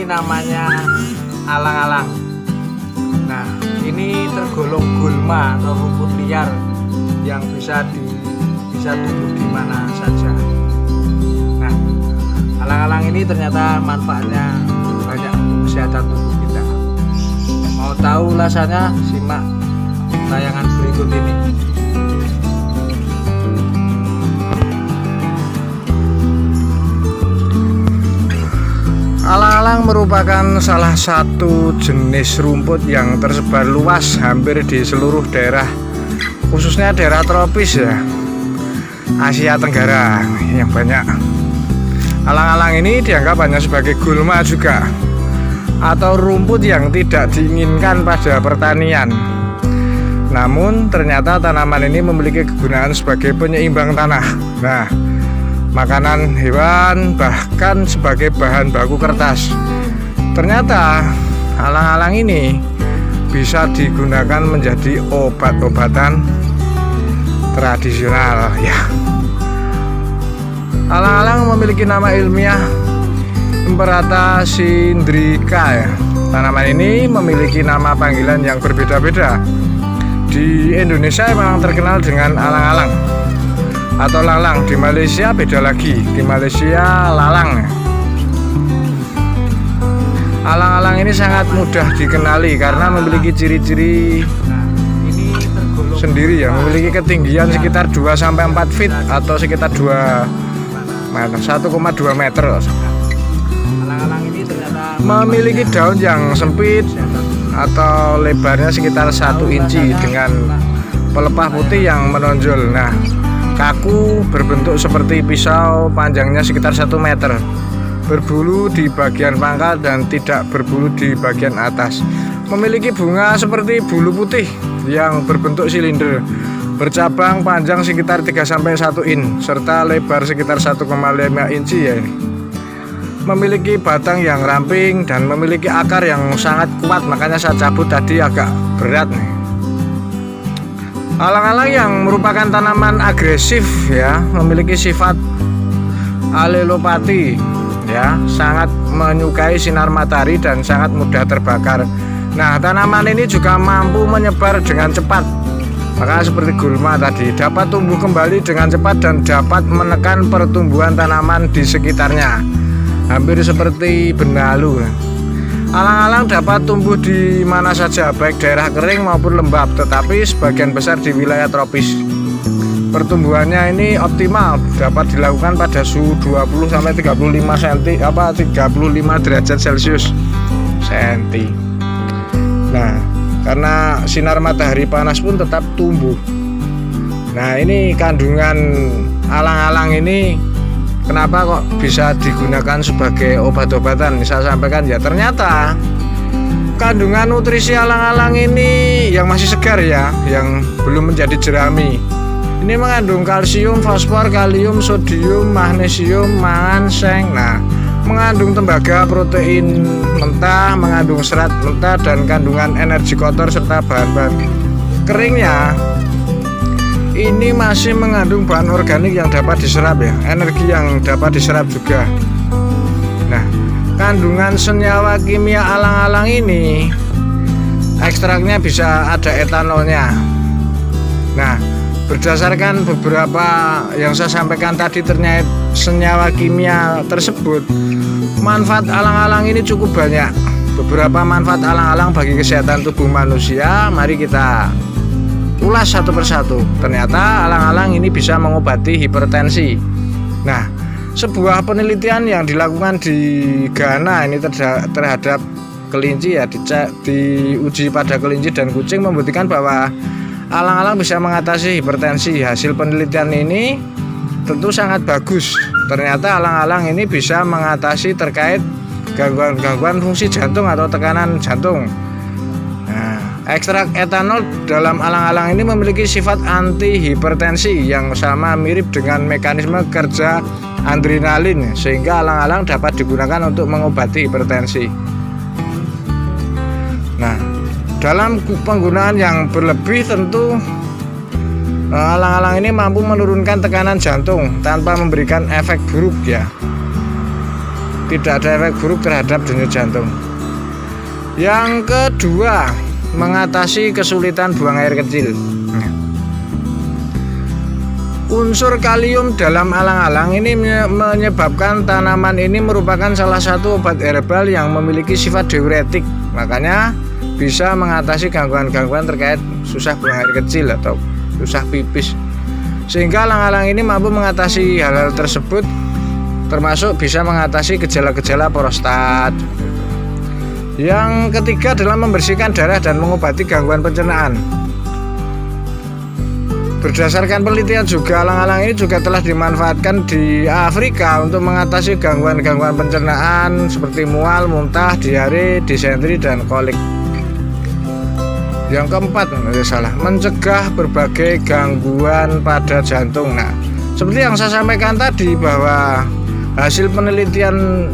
namanya alang-alang. Nah, ini tergolong gulma atau rumput liar yang bisa tumbuh di mana saja. Nah, alang-alang ini ternyata manfaatnya banyak untuk kesehatan tubuh kita. Mau tahu ulasannya? Simak tayangan berikut ini. Alang-alang merupakan salah satu jenis rumput yang tersebar luas hampir di seluruh daerah, khususnya daerah tropis ya, Asia Tenggara yang banyak. Alang-alang ini dianggap hanya sebagai gulma juga, atau rumput yang tidak diinginkan pada pertanian. Namun ternyata tanaman ini memiliki kegunaan sebagai penyeimbang tanah. Nah, makanan hewan, bahkan sebagai bahan baku kertas. Ternyata alang-alang ini bisa digunakan menjadi obat-obatan tradisional ya. Alang-alang memiliki nama ilmiah Imperata cindrica ya. Tanaman ini memiliki nama panggilan yang berbeda-beda. Di Indonesia memang terkenal dengan alang-alang atau lalang. Di Malaysia beda lagi, di Malaysia lalang. Alang-alang ini sangat mudah dikenali karena memiliki ciri-ciri sendiri ya, memiliki ketinggian sekitar 2-4 feet atau sekitar 1,2 meter. Alang-alang ini ternyata memiliki daun yang sempit atau lebarnya sekitar 1 inci dengan pelepah putih yang menonjol. Nah, kaku, berbentuk seperti pisau, panjangnya sekitar 1 meter, berbulu di bagian pangkal dan tidak berbulu di bagian atas. Memiliki bunga seperti bulu putih yang berbentuk silinder, bercabang panjang sekitar 3-1 in, serta lebar sekitar 1,5 inci ya ini. Memiliki batang yang ramping dan memiliki akar yang sangat kuat, makanya saya cabut tadi agak berat nih. Alang-alang yang merupakan tanaman agresif ya, memiliki sifat alelopati ya, sangat menyukai sinar matahari dan sangat mudah terbakar. Nah, tanaman ini juga mampu menyebar dengan cepat. Maka seperti gulma tadi, dapat tumbuh kembali dengan cepat dan dapat menekan pertumbuhan tanaman di sekitarnya, hampir seperti benalu. Alang-alang dapat tumbuh di mana saja, baik daerah kering maupun lembab, tetapi sebagian besar di wilayah tropis. Pertumbuhannya ini optimal, dapat dilakukan pada suhu 20-35 derajat Celcius senti. Nah, karena sinar matahari panas pun tetap tumbuh. Nah, ini kandungan alang-alang ini kenapa kok bisa digunakan sebagai obat-obatan? Saya sampaikan ya, ternyata kandungan nutrisi alang-alang ini yang masih segar ya, yang belum menjadi jerami, ini mengandung kalsium, fosfor, kalium, sodium, magnesium, mangan, seng. Nah, mengandung tembaga, protein mentah, mengandung serat mentah, dan kandungan energi kotor serta bahan-bahan keringnya. Ini masih mengandung bahan organik yang dapat diserap ya, energi yang dapat diserap juga. Nah, kandungan senyawa kimia alang-alang ini, ekstraknya bisa ada etanolnya. Nah, berdasarkan beberapa yang saya sampaikan tadi, ternyata senyawa kimia tersebut, manfaat alang-alang ini cukup banyak. Beberapa manfaat alang-alang bagi kesehatan tubuh manusia, mari kita ulas satu persatu. Ternyata alang-alang ini bisa mengobati hipertensi. Nah, sebuah penelitian yang dilakukan di Ghana ini terhadap kelinci ya, diuji pada kelinci dan kucing, membuktikan bahwa alang-alang bisa mengatasi hipertensi. Hasil penelitian ini tentu sangat bagus. Ternyata alang-alang ini bisa mengatasi terkait gangguan fungsi jantung atau tekanan jantung. Nah, ekstrak etanol dalam alang-alang ini memiliki sifat anti hipertensi yang sama mirip dengan mekanisme kerja adrenalin, sehingga alang-alang dapat digunakan untuk mengobati hipertensi. Nah, dalam penggunaan yang berlebih tentu alang-alang ini mampu menurunkan tekanan jantung tanpa memberikan efek buruk ya. tidak ada efek buruk terhadap denyut jantung. Yang kedua, mengatasi kesulitan buang air kecil. Unsur kalium dalam alang-alang ini menyebabkan tanaman ini merupakan salah satu obat herbal yang memiliki sifat diuretik. Makanya bisa mengatasi gangguan-gangguan terkait susah buang air kecil atau susah pipis. Sehingga alang-alang ini mampu mengatasi hal-hal tersebut, termasuk bisa mengatasi gejala-gejala prostat. Yang ketiga adalah membersihkan darah dan mengobati gangguan pencernaan. Berdasarkan penelitian juga, alang-alang ini juga telah dimanfaatkan di Afrika untuk mengatasi gangguan-gangguan pencernaan seperti mual, muntah, diare, disentri, dan kolik. Yang keempat, mencegah berbagai gangguan pada jantung. Nah, seperti yang saya sampaikan tadi bahwa hasil penelitian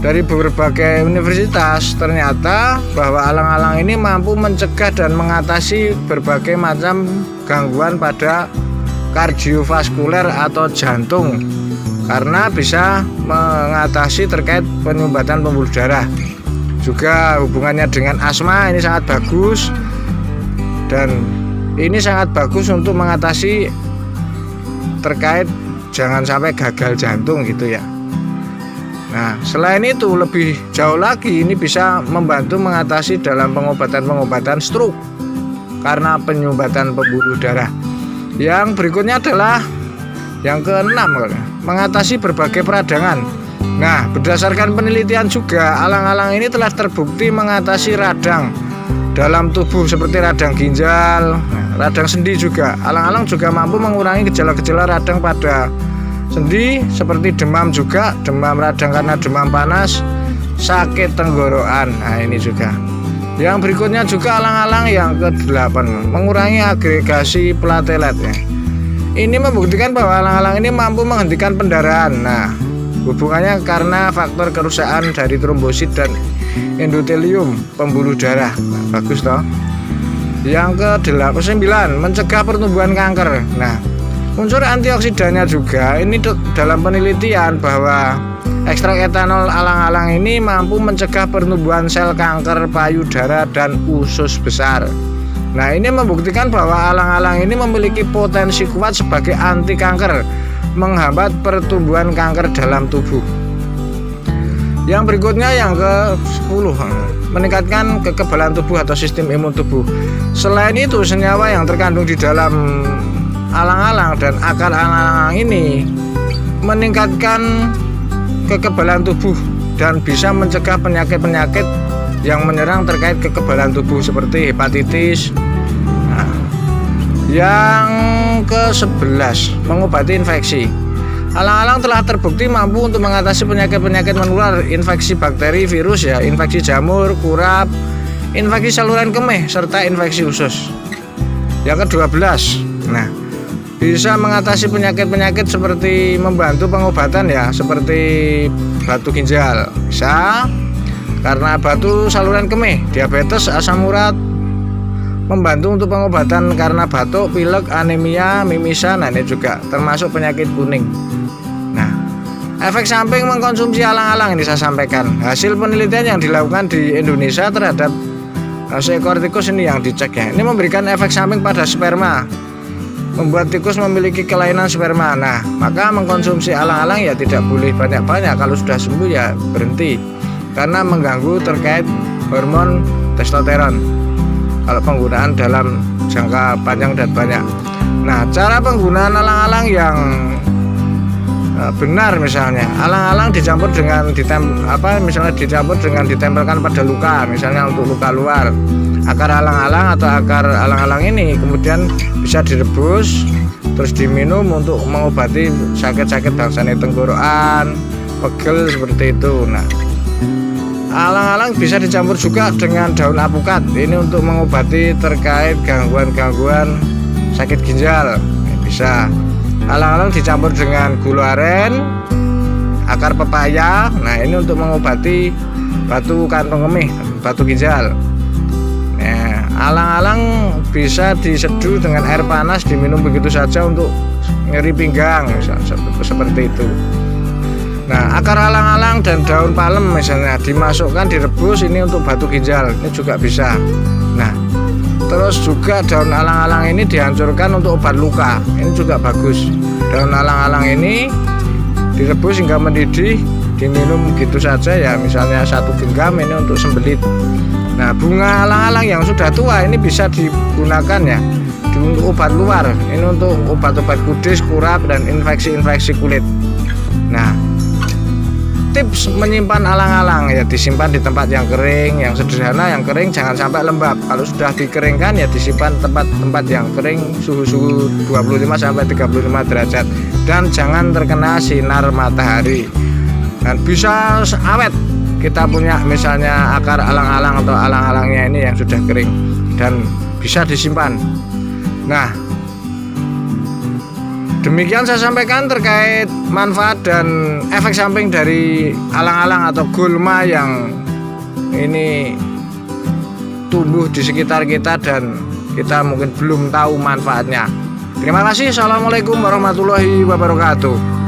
dari berbagai universitas ternyata bahwa alang-alang ini mampu mencegah dan mengatasi berbagai macam gangguan pada kardiovaskuler atau jantung, karena bisa mengatasi terkait penyumbatan pembuluh darah. Juga hubungannya dengan asma ini sangat bagus, dan ini sangat bagus untuk mengatasi terkait jangan sampai gagal jantung gitu ya. Nah, selain itu lebih jauh lagi ini bisa membantu mengatasi dalam pengobatan stroke karena penyumbatan pembuluh darah. Yang berikutnya adalah yang keenam, mengatasi berbagai peradangan. Nah, berdasarkan penelitian juga, alang-alang ini telah terbukti mengatasi radang dalam tubuh seperti radang ginjal, radang sendi juga. Alang-alang juga mampu mengurangi gejala-gejala radang pada sendi seperti demam juga, demam radang karena demam panas, sakit tenggorokan. Nah, ini juga. Yang berikutnya juga alang-alang yang ke-8, mengurangi agregasi platelet ya. Ini membuktikan bahwa alang-alang ini mampu menghentikan pendarahan. Nah, hubungannya karena faktor kerusakan dari trombosit dan endotelium pembuluh darah. Nah, bagus toh. Yang ke-9, mencegah pertumbuhan kanker. Nah, unsur antioksidannya juga ini dalam penelitian bahwa ekstrak etanol alang-alang ini mampu mencegah pertumbuhan sel kanker payudara dan usus besar. Nah, ini membuktikan bahwa alang-alang ini memiliki potensi kuat sebagai anti kanker, menghambat pertumbuhan kanker dalam tubuh. Yang berikutnya yang ke-10, meningkatkan kekebalan tubuh atau sistem imun tubuh. Selain itu, senyawa yang terkandung di dalam alang-alang dan akar alang-alang ini meningkatkan kekebalan tubuh dan bisa mencegah penyakit-penyakit yang menyerang terkait kekebalan tubuh seperti hepatitis. Nah, yang ke-11, mengobati infeksi. Alang-alang telah terbukti mampu untuk mengatasi penyakit-penyakit menular, infeksi bakteri, virus ya, infeksi jamur, kurap, infeksi saluran kemih, serta infeksi usus. Yang ke-12, nah, bisa mengatasi penyakit-penyakit seperti membantu pengobatan ya, seperti batu ginjal, bisa karena batu saluran kemih, diabetes, asam urat, membantu untuk pengobatan karena batuk, pilek, anemia, mimisan. Nah, ini juga termasuk penyakit kuning. Nah, efek samping mengkonsumsi alang-alang ini saya sampaikan. Hasil penelitian yang dilakukan di Indonesia terhadap seekor tikus ini yang dicek ya, ini memberikan efek samping pada sperma, membuat tikus memiliki kelainan sperma. Nah, maka mengkonsumsi alang-alang ya tidak boleh banyak-banyak. Kalau sudah sembuh ya berhenti, karena mengganggu terkait hormon testosteron kalau penggunaan dalam jangka panjang dan banyak. Nah, cara penggunaan alang-alang yang benar, misalnya alang-alang dicampur dengan dicampur dengan ditempelkan pada luka, misalnya untuk luka luar. Akar alang-alang atau akar alang-alang ini kemudian bisa direbus terus diminum untuk mengobati sakit-sakit bangsane tenggorokan, pegel seperti itu. Nah, alang-alang bisa dicampur juga dengan daun apukat, ini untuk mengobati terkait gangguan-gangguan sakit ginjal. Bisa alang-alang dicampur dengan gula aren, akar pepaya. Nah, ini untuk mengobati batu kantong kemih, batu ginjal. Nah, alang-alang bisa diseduh dengan air panas, diminum begitu saja untuk nyeri pinggang seperti itu. Nah, akar alang-alang dan daun palem misalnya dimasukkan direbus ini untuk batu ginjal, ini juga bisa. Nah, terus juga daun alang-alang ini dihancurkan untuk obat luka, ini juga bagus. Daun alang-alang ini direbus hingga mendidih, diminum gitu saja ya, misalnya 1 genggam ini untuk sembelit. Nah, bunga alang-alang yang sudah tua ini bisa digunakan ya untuk obat luar, ini untuk obat-obat kudis, kurap, dan infeksi-infeksi kulit. Nah, tips menyimpan alang-alang ya disimpan di tempat yang kering, yang sederhana, yang kering jangan sampai lembab. Kalau sudah dikeringkan ya disimpan tempat-tempat yang kering, suhu 25 sampai 35 derajat, dan jangan terkena sinar matahari. Dan bisa awet. Kita punya misalnya akar alang-alang atau alang-alangnya ini yang sudah kering dan bisa disimpan. Nah, demikian saya sampaikan terkait manfaat dan efek samping dari alang-alang atau gulma yang ini tumbuh di sekitar kita dan kita mungkin belum tahu manfaatnya. Terima kasih. Assalamualaikum warahmatullahi wabarakatuh.